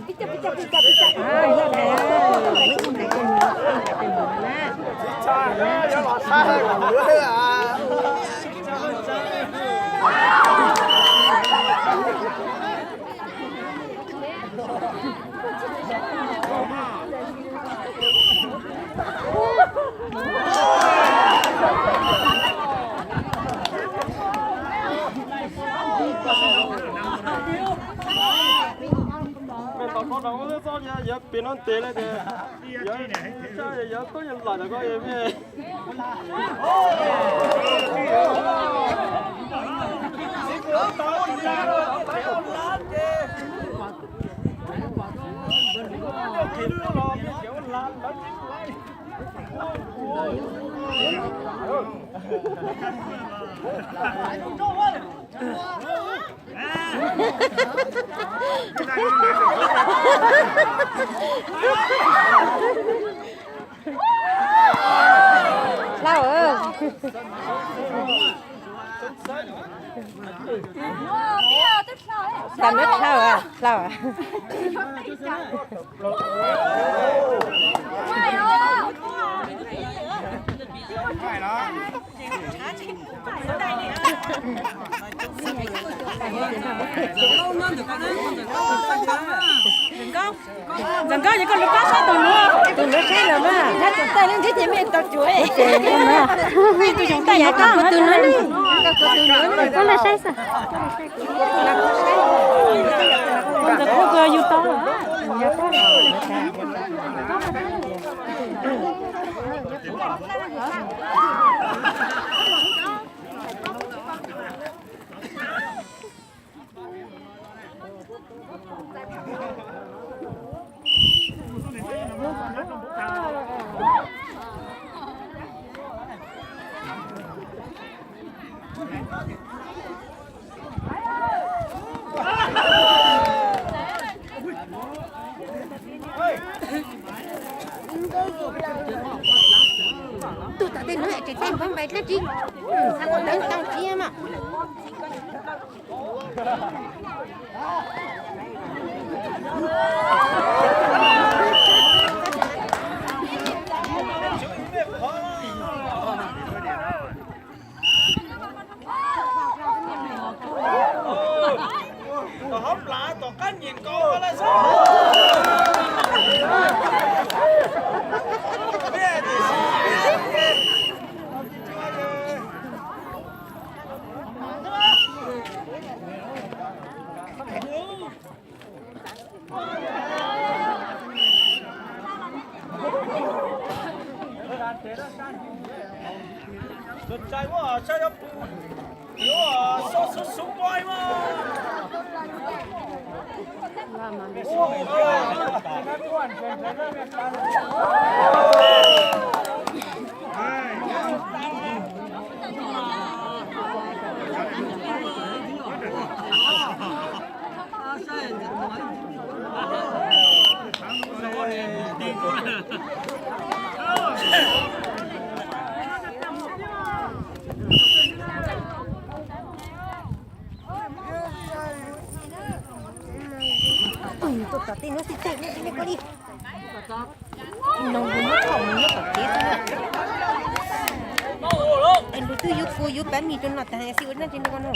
Picha. Rất đẹp. Mấy con này conเป็นหมดนะใช่แล้วหลอดใช่ของเรืออ่ะเราก็จะซ่อนเยอะเป็นนั่นเตะเลยเดี๋ยวใช่เยอะก็ยังหลับแต่ก็ยังไม่เล่าทำรถเล่าอ่ะเล่าอ่ะDần có những con lúc bắt sát tụi nó xe rồi mà nó chụp tay lên thế mean tao chuối tụi chúng ta nhảy con tụi nó đi con là say sao conจะคู่กับยูโต้tụi tao tên nó lại chạy tên con vậy đó chứ thằng con đến tao chia mà tao hấp lại tao cắn nhìn cô là saoสนใจว่าใช่ครับหรือว่าสุกไว้มาตัวตัดตีนว่าสิเตะเนี่ยนี่ก็ดิน้องมันของมันเนี่ยตัดตีนเนี่ยเอ็นดูตู้ยุคฟูยุคแป๊บมีจนหนักแต่ยังสิวันนั้นจริงๆกันหนู